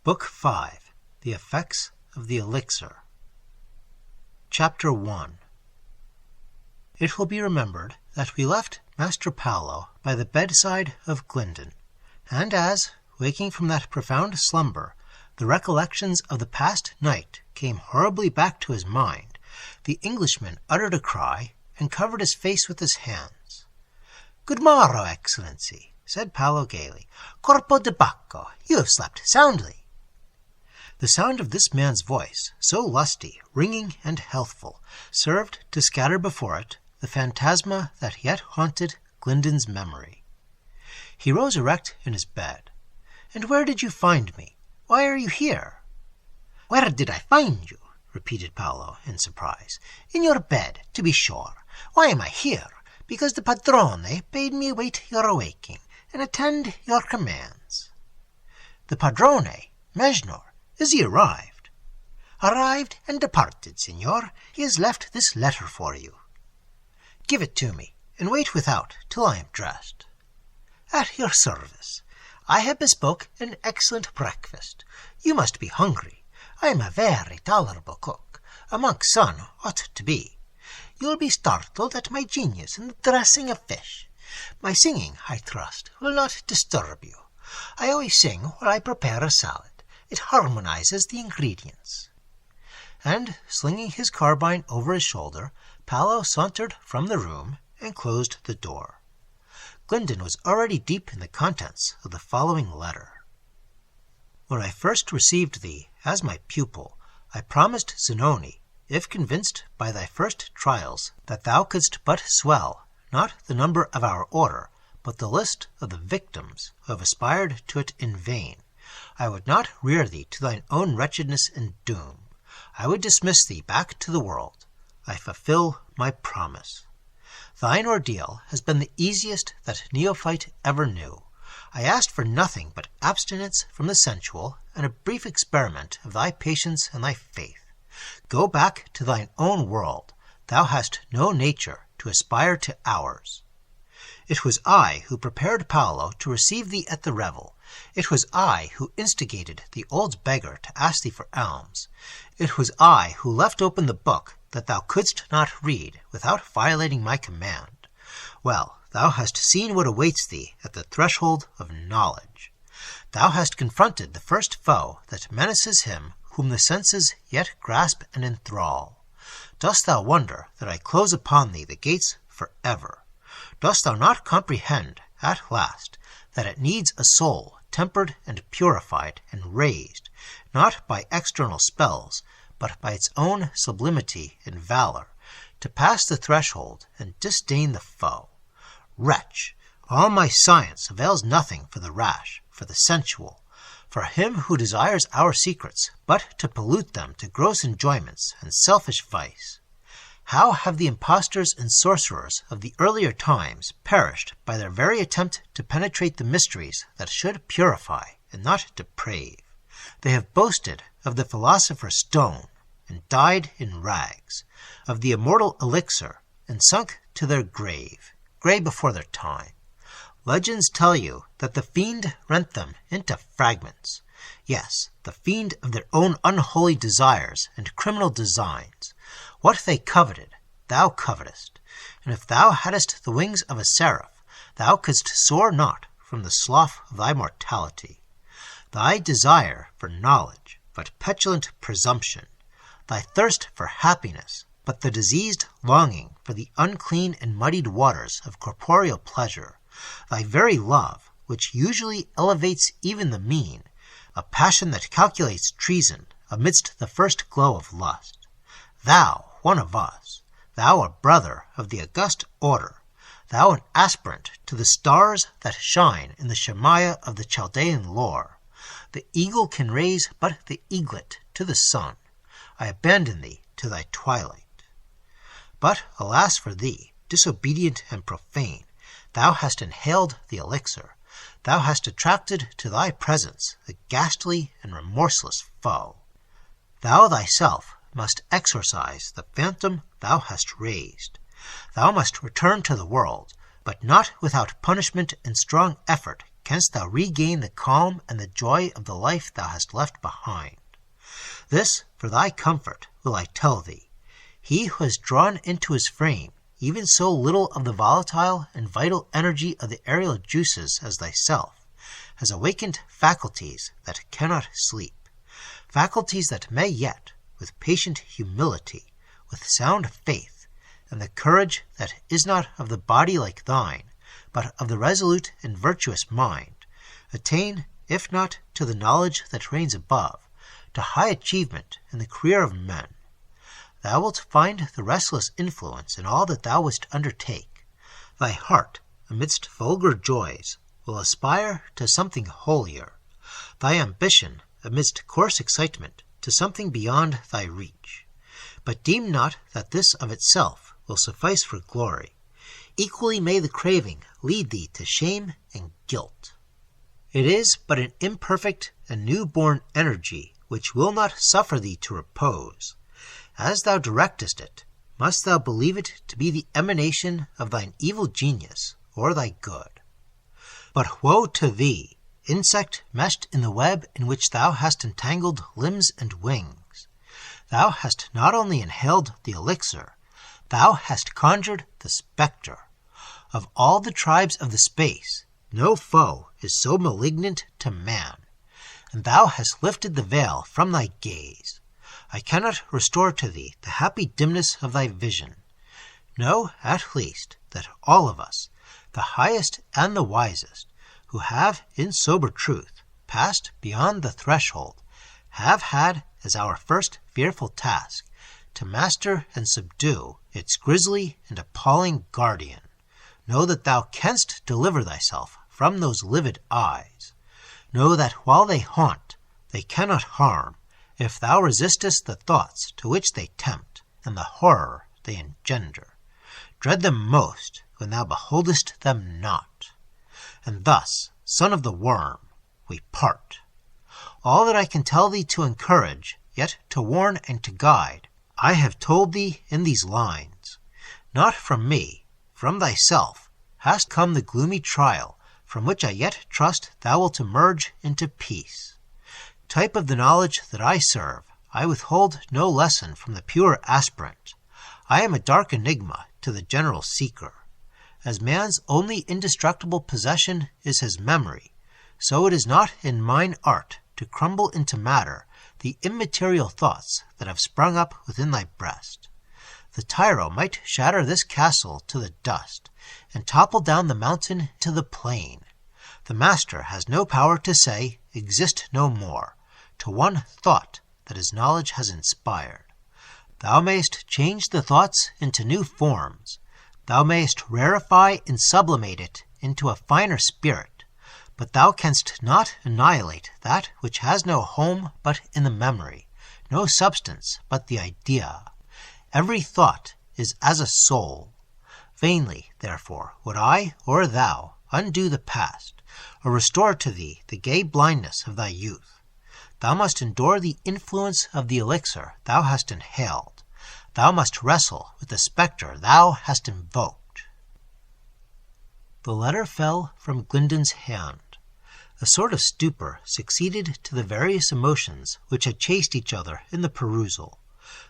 Book 5. The Effects of the Elixir. Chapter 1. It will be remembered that we left Master Paolo by the bedside of Glyndon, and as, waking from that profound slumber, the recollections of the past night came horribly back to his mind, the Englishman uttered a cry and covered his face with his hands. "Good morrow, Excellency," said Paolo gaily. "Corpo di Bacco, you have slept soundly." The sound of this man's voice, so lusty, ringing, and healthful, served to scatter before it the phantasma that yet haunted Glyndon's memory. He rose erect in his bed. "And where did you find me? Why are you here?" "Where did I find you?" repeated Paolo in surprise. "In your bed, to be sure. Why am I here? Because the padrone bade me await your awaking and attend your commands." "The padrone, Mejnour, is he arrived?" "Arrived and departed, signor. He has left this letter for you." "Give it to me, and wait without till I am dressed." "At your service. I have bespoke an excellent breakfast. You must be hungry. I am a very tolerable cook. A monk's son ought to be. You'll be startled at my genius in the dressing of fish. My singing, I trust, will not disturb you. I always sing while I prepare a salad. It harmonizes the ingredients." And, slinging his carbine over his shoulder, Paolo sauntered from the room and closed the door. Glyndon was already deep in the contents of the following letter. "When I first received thee as my pupil, I promised Zanoni, if convinced by thy first trials that thou couldst but swell, not the number of our order, but the list of the victims who have aspired to it in vain, I would not rear thee to thine own wretchedness and doom. I would dismiss thee back to the world. I fulfill my promise. Thine ordeal has been the easiest that neophyte ever knew. I asked for nothing but abstinence from the sensual and a brief experiment of thy patience and thy faith. Go back to thine own world. Thou hast no nature to aspire to ours. It was I who prepared Paolo to receive thee at the revel. It was I who instigated the old beggar to ask thee for alms. It was I who left open the book that thou couldst not read without violating my command. Well, thou hast seen what awaits thee at the threshold of knowledge. Thou hast confronted the first foe that menaces him whom the senses yet grasp and enthrall. Dost thou wonder that I close upon thee the gates forever? Dost thou not comprehend, at last, that it needs a soul tempered and purified and raised, not by external spells, but by its own sublimity and valor, to pass the threshold and disdain the foe? Wretch, all my science avails nothing for the rash, for the sensual, for him who desires our secrets but to pollute them to gross enjoyments and selfish vice. How have the impostors and sorcerers of the earlier times perished by their very attempt to penetrate the mysteries that should purify and not deprave? They have boasted of the philosopher's stone and died in rags, of the immortal elixir and sunk to their grave, gray before their time. Legends tell you that the fiend rent them into fragments. Yes, the fiend of their own unholy desires and criminal designs. What they coveted, thou covetest, and if thou hadst the wings of a seraph, thou couldst soar not from the slough of thy mortality. Thy desire for knowledge, but petulant presumption, thy thirst for happiness, but the diseased longing for the unclean and muddied waters of corporeal pleasure, thy very love, which usually elevates even the mean, a passion that calculates treason amidst the first glow of lust. Thou, one of us, thou a brother of the august order, thou an aspirant to the stars that shine in the Shemaiah of the Chaldean lore. The eagle can raise but the eaglet to the sun. I abandon thee to thy twilight. But, alas for thee, disobedient and profane, thou hast inhaled the elixir. Thou hast attracted to thy presence the ghastly and remorseless foe. Thou thyself must exorcise the phantom thou hast raised. Thou must return to the world, but not without punishment and strong effort canst thou regain the calm and the joy of the life thou hast left behind. This, for thy comfort, will I tell thee. He who has drawn into his frame even so little of the volatile and vital energy of the aerial juices as thyself, has awakened faculties that cannot sleep, faculties that may yet, with patient humility, with sound faith, and the courage that is not of the body like thine, but of the resolute and virtuous mind, attain, if not to the knowledge that reigns above, to high achievement in the career of men. Thou wilt find the restless influence in all that thou wouldst undertake. Thy heart, amidst vulgar joys, will aspire to something holier. Thy ambition, amidst coarse excitement, to something beyond thy reach. But deem not that this of itself will suffice for glory. Equally may the craving lead thee to shame and guilt. It is but an imperfect and new-born energy which will not suffer thee to repose. As thou directest it, must thou believe it to be the emanation of thine evil genius or thy good. But woe to thee, insect meshed in the web in which thou hast entangled limbs and wings. Thou hast not only inhaled the elixir, thou hast conjured the spectre. Of all the tribes of the space, no foe is so malignant to man, and thou hast lifted the veil from thy gaze. I cannot restore to thee the happy dimness of thy vision. Know, at least, that all of us, the highest and the wisest, who have, in sober truth, passed beyond the threshold, have had as our first fearful task to master and subdue its grisly and appalling guardian. Know that thou canst deliver thyself from those livid eyes. Know that while they haunt, they cannot harm, if thou resistest the thoughts to which they tempt, and the horror they engender. Dread them most when thou beholdest them not. And thus, son of the worm, we part. All that I can tell thee to encourage, yet to warn and to guide, I have told thee in these lines. Not from me, from thyself, hast come the gloomy trial, from which I yet trust thou wilt emerge into peace. Type of the knowledge that I serve, I withhold no lesson from the pure aspirant. I am a dark enigma to the general seeker. As man's only indestructible possession is his memory, so it is not in mine art to crumble into matter the immaterial thoughts that have sprung up within thy breast. The tyro might shatter this castle to the dust, and topple down the mountain to the plain. The master has no power to say, exist no more, to one thought that his knowledge has inspired. Thou mayst change the thoughts into new forms. Thou mayst rarefy and sublimate it into a finer spirit, but thou canst not annihilate that which has no home but in the memory, no substance but the idea. Every thought is as a soul. Vainly, therefore, would I or thou undo the past, or restore to thee the gay blindness of thy youth. Thou must endure the influence of the elixir thou hast inhaled. Thou must wrestle with the spectre thou hast invoked. The letter fell from Glyndon's hand. A sort of stupor succeeded to the various emotions which had chased each other in the perusal,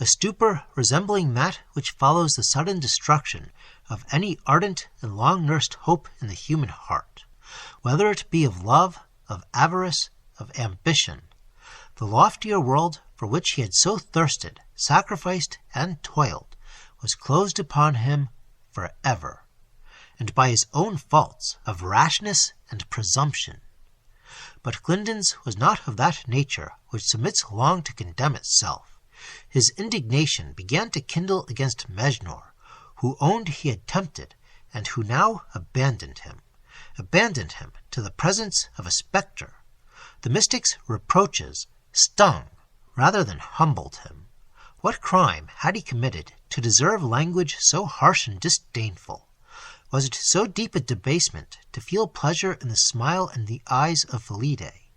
a stupor resembling that which follows the sudden destruction of any ardent and long-nursed hope in the human heart, whether it be of love, of avarice, of ambition. The loftier world for which he had so thirsted, sacrificed, and toiled was closed upon him for ever, and by his own faults of rashness and presumption. But Glyndon's was not of that nature which submits long to condemn itself. His indignation began to kindle against Mejnour, who owned he had tempted, and who now abandoned him to the presence of a spectre. The mystic's reproaches stung rather than humbled him. What crime had he committed to deserve language so harsh and disdainful? Was it so deep a debasement to feel pleasure in the smile and the eyes of Felidae?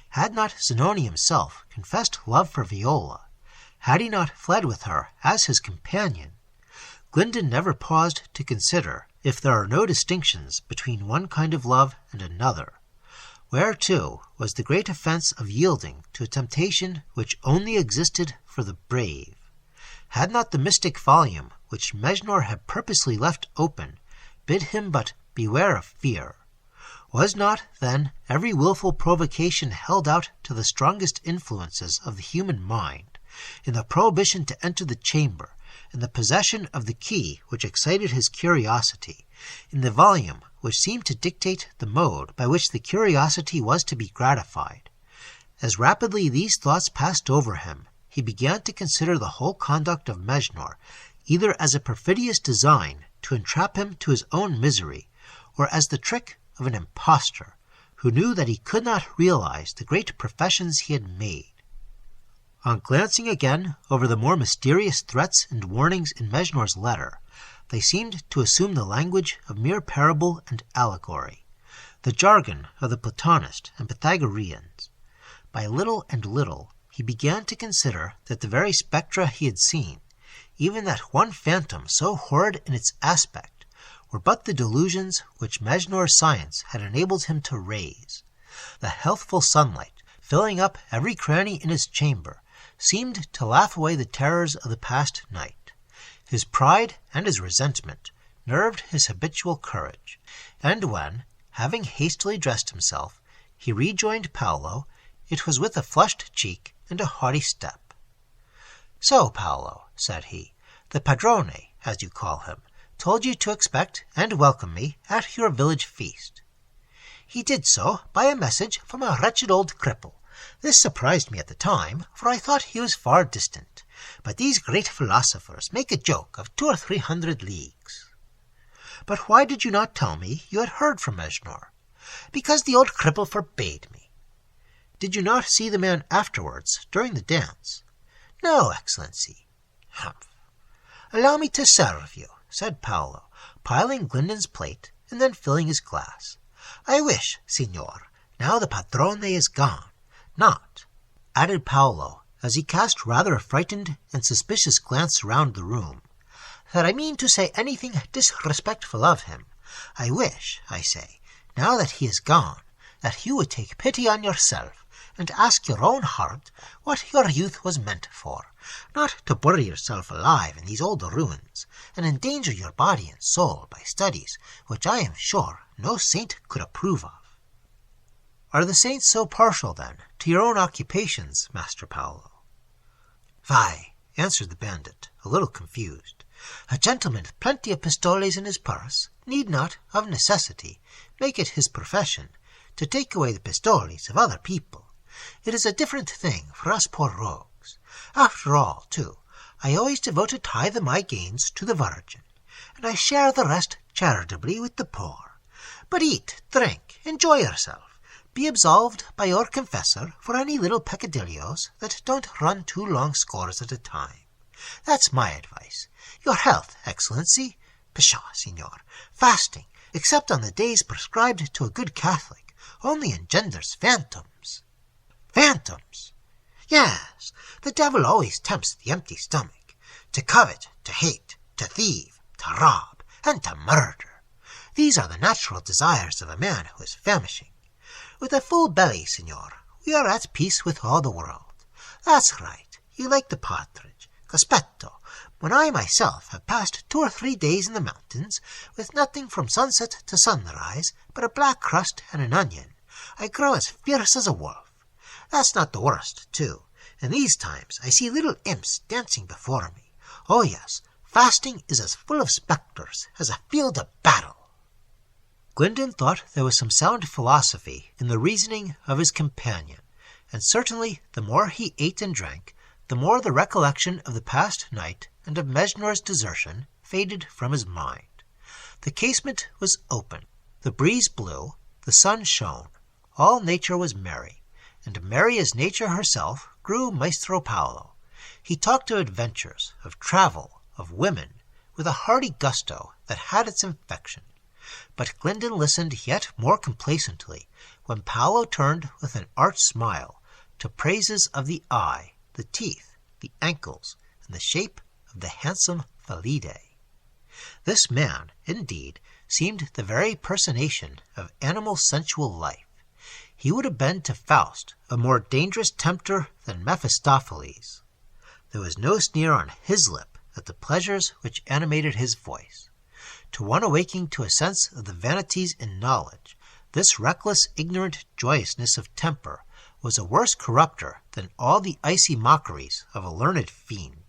Had not Zanoni himself confessed love for Viola? Had he not fled with her as his companion? Glyndon never paused to consider if there are no distinctions between one kind of love and another. Where, too, was the great offence of yielding to a temptation which only existed for the brave? Had not the mystic volume, which Mejnour had purposely left open, bid him but beware of fear? Was not, then, every wilful provocation held out to the strongest influences of the human mind, in the prohibition to enter the chamber, in the possession of the key which excited his curiosity, in the volume which seemed to dictate the mode by which the curiosity was to be gratified? As rapidly these thoughts passed over him, he began to consider the whole conduct of Mejnour either as a perfidious design to entrap him to his own misery, or as the trick of an impostor who knew that he could not realize the great professions he had made. On glancing again over the more mysterious threats and warnings in Mejnour's letter, they seemed to assume the language of mere parable and allegory, the jargon of the Platonist and Pythagoreans. By little and little he began to consider that the very spectra he had seen, even that one phantom so horrid in its aspect, were but the delusions which Mejnour's science had enabled him to raise. The healthful sunlight, filling up every cranny in his chamber, seemed to laugh away the terrors of the past night. His pride and his resentment nerved his habitual courage, and when, having hastily dressed himself, he rejoined Paolo, it was with a flushed cheek and a haughty step. "So, Paolo," said he, "the padrone, as you call him, told you to expect and welcome me at your village feast." "He did so by a message from a wretched old cripple. This surprised me at the time, for I thought he was far distant. But these great philosophers make a joke of 200 or 300 leagues." "But why did you not tell me you had heard from Mejnour?" "Because the old cripple forbade me." "Did you not see the man afterwards, during the dance?" "No, Excellency." "Humph. Allow me to serve you," said Paolo, piling Glyndon's plate and then filling his glass. "I wish, signor, now the padrone is gone, not," added Paolo, as he cast rather a frightened and suspicious glance round the room, "that I mean to say anything disrespectful of him. I wish, I say, now that he is gone, that you would take pity on yourself, and ask your own heart what your youth was meant for, not to bury yourself alive in these old ruins, and endanger your body and soul by studies which I am sure no saint could approve of." "Are the saints so partial, then, to your own occupations, Master Paolo?" "Why," answered the bandit, a little confused, "a gentleman with plenty of pistoles in his purse need not, of necessity, make it his profession to take away the pistoles of other people. It is a different thing for us poor rogues. After all, too, I always devote a tithe of my gains to the Virgin, and I share the rest charitably with the poor. But eat, drink, enjoy yourself. Be absolved by your confessor for any little peccadilloes that don't run 2 long scores at a time. That's my advice. Your health, Excellency. Pshaw, signor. Fasting, except on the days prescribed to a good Catholic, only engenders phantoms." "Phantoms?" "Yes, the devil always tempts the empty stomach, to covet, to hate, to thieve, to rob, and to murder. These are the natural desires of a man who is famishing. With a full belly, signor, we are at peace with all the world. That's right, you like the partridge. Cospetto, when I myself have passed 2 or 3 days in the mountains, with nothing from sunset to sunrise but a black crust and an onion, I grow as fierce as a wolf. That's not the worst, too. In these times I see little imps dancing before me. Oh yes, fasting is as full of spectres as a field of battle." Glyndon thought there was some sound philosophy in the reasoning of his companion, and certainly the more he ate and drank, the more the recollection of the past night and of Mejnour's desertion faded from his mind. The casement was open, the breeze blew, the sun shone, all nature was merry, and merry as nature herself grew Maestro Paolo. He talked of adventures, of travel, of women, with a hearty gusto that had its infection. But Glyndon listened yet more complacently when Paolo turned with an arch smile to praises of the eye, the teeth, the ankles, and the shape of the handsome Valide. This man, indeed, seemed the very personation of animal sensual life. he would have been to Faust a more dangerous tempter than Mephistopheles. There was no sneer on his lip at the pleasures which animated his voice. To one awaking to a sense of the vanities in knowledge, this reckless, ignorant joyousness of temper was a worse corrupter than all the icy mockeries of a learned fiend.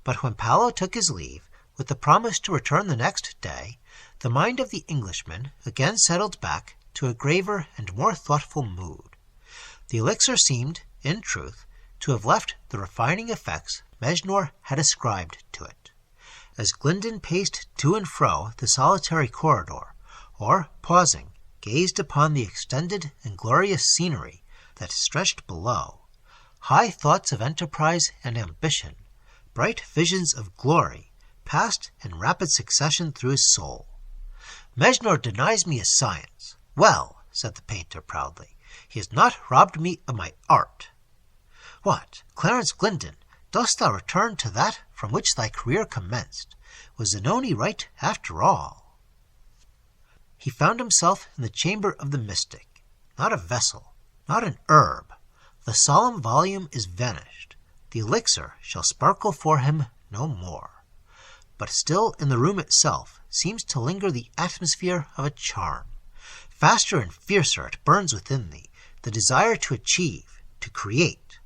But when Paolo took his leave, with the promise to return the next day, the mind of the Englishman again settled back to a graver and more thoughtful mood. The elixir seemed, in truth, to have left the refining effects Mejnour had ascribed to it. As Glyndon paced to and fro the solitary corridor, or, pausing, gazed upon the extended and glorious scenery that stretched below, high thoughts of enterprise and ambition, bright visions of glory, passed in rapid succession through his soul. "Mejnour denies me his science. Well," said the painter proudly, "he has not robbed me of my art." "What, Clarence Glyndon, dost thou return to that from which thy career commenced? Was Zanoni right after all?" He found himself in the chamber of the mystic, not a vessel, not an herb. The solemn volume is vanished. The elixir shall sparkle for him no more. But still in the room itself seems to linger the atmosphere of a charm. Faster and fiercer it burns within thee, the desire to achieve, to create.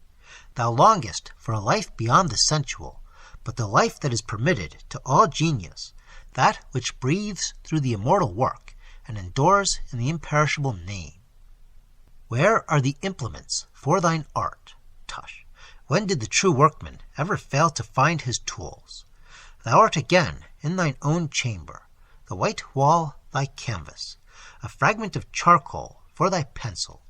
Thou longest for a life beyond the sensual, but the life that is permitted to all genius, that which breathes through the immortal work and endures in the imperishable name. Where are the implements for thine art? Tush! When did the true workman ever fail to find his tools? Thou art again in thine own chamber, the white wall thy canvas, a fragment of charcoal for thy pencil.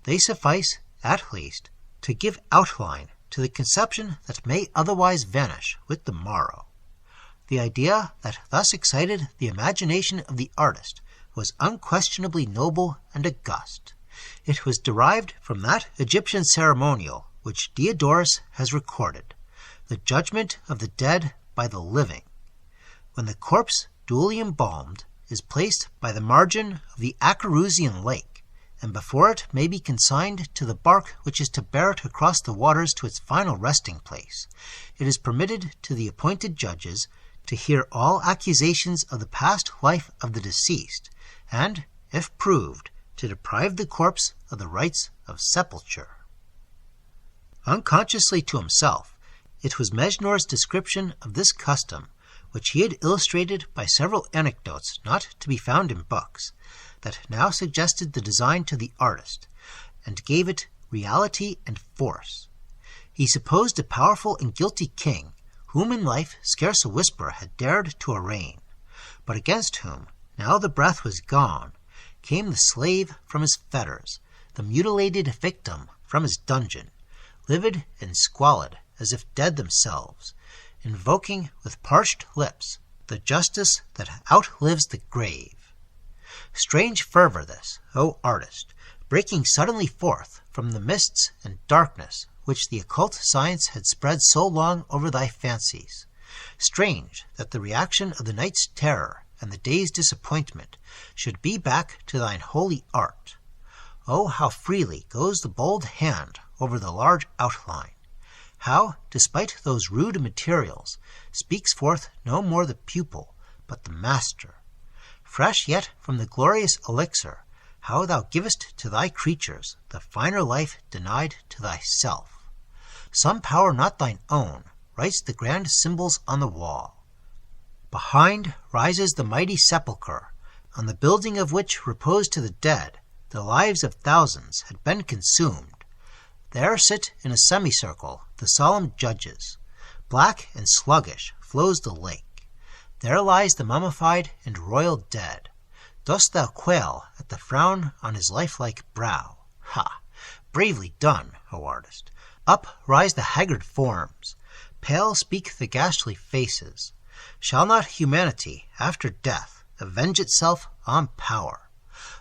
They suffice, at least, to give outline to the conception that may otherwise vanish with the morrow. The idea that thus excited the imagination of the artist was unquestionably noble and august. It was derived from that Egyptian ceremonial which Diodorus has recorded, the judgment of the dead by the living, when the corpse, duly embalmed, is placed by the margin of the Acherusian lake, and before it may be consigned to the bark which is to bear it across the waters to its final resting place, it is permitted to the appointed judges to hear all accusations of the past life of the deceased, and, if proved, to deprive the corpse of the rites of sepulture. Unconsciously to himself, it was Mejnour's description of this custom, which he had illustrated by several anecdotes not to be found in books, that now suggested the design to the artist, and gave it reality and force. He supposed a powerful and guilty king, whom in life scarce a whisper had dared to arraign, but against whom, now the breath was gone, came the slave from his fetters, the mutilated victim from his dungeon, livid and squalid as if dead themselves, invoking with parched lips the justice that outlives the grave. Strange fervor this, O artist, breaking suddenly forth from the mists and darkness which the occult science had spread so long over thy fancies. Strange that the reaction of the night's terror and the day's disappointment should be back to thine holy art. Oh, how freely goes the bold hand over the large outline! How, despite those rude materials, speaks forth no more the pupil, but the master. Fresh yet from the glorious elixir, how thou givest to thy creatures the finer life denied to thyself. Some power not thine own writes the grand symbols on the wall. Behind rises the mighty sepulchre, on the building of which repose to the dead the lives of thousands had been consumed. There sit in a semicircle the solemn judges. Black and sluggish flows the lake. There lies the mummified and royal dead. Dost thou quail at the frown on his lifelike brow? Ha! Bravely done, O artist! Up rise the haggard forms. Pale speak the ghastly faces. Shall not humanity, after death, avenge itself on power?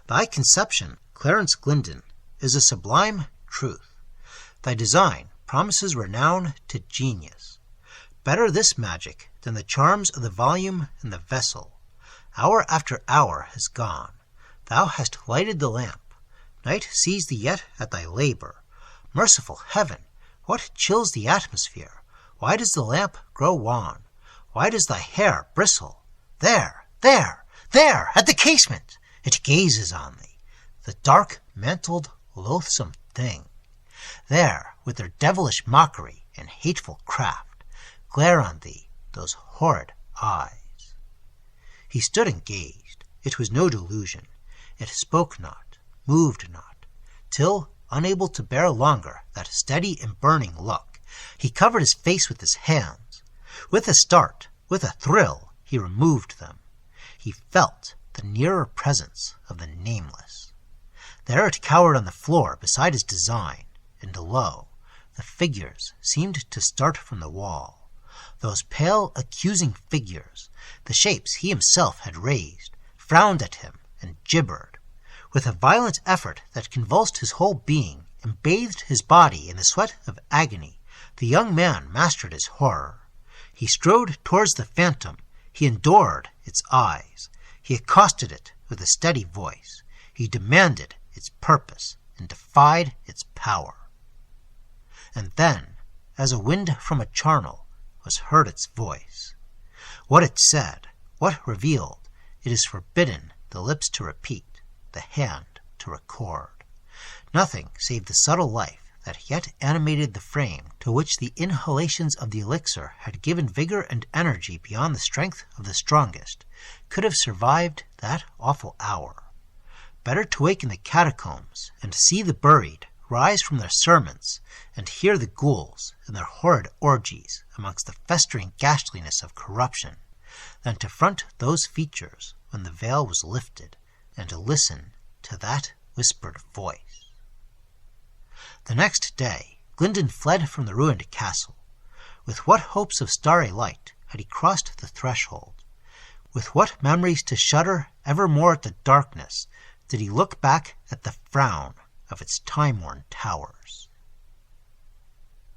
Thy conception, Clarence Glyndon, is a sublime truth. Thy design promises renown to genius. Better this magic than the charms of the volume and the vessel. Hour after hour has gone. Thou hast lighted the lamp. Night sees thee yet at thy labor. Merciful heaven, what chills the atmosphere? Why does the lamp grow wan? Why does thy hair bristle? There, there, there, at the casement! It gazes on thee, the dark-mantled, loathsome thing. There, with their devilish mockery and hateful craft, glare on thee those horrid eyes. He stood and gazed. It was no delusion. It spoke not, moved not, till, unable to bear longer that steady and burning look, he covered his face with his hands. With a start, with a thrill, he removed them. He felt the nearer presence of the nameless. There it cowered on the floor beside his design, and lo, the figures seemed to start from the wall. Those pale, accusing figures, the shapes he himself had raised, frowned at him and gibbered. With a violent effort that convulsed his whole being and bathed his body in the sweat of agony, the young man mastered his horror. He strode towards the phantom. He endured its eyes. He accosted it with a steady voice. He demanded its purpose and defied its power. And then, as a wind from a charnel, was heard its voice. What it said, what revealed, it is forbidden the lips to repeat, the hand to record. Nothing save the subtle life that yet animated the frame, to which the inhalations of the elixir had given vigor and energy beyond the strength of the strongest, could have survived that awful hour. Better to wake in the catacombs, and see the buried rise from their cerements, and hear the ghouls in their horrid orgies amongst the festering ghastliness of corruption, than to front those features when the veil was lifted, and to listen to that whispered voice. The next day, Glyndon fled from the ruined castle. With what hopes of starry light had he crossed the threshold? With what memories to shudder evermore at the darkness did he look back at the frown of its time-worn towers?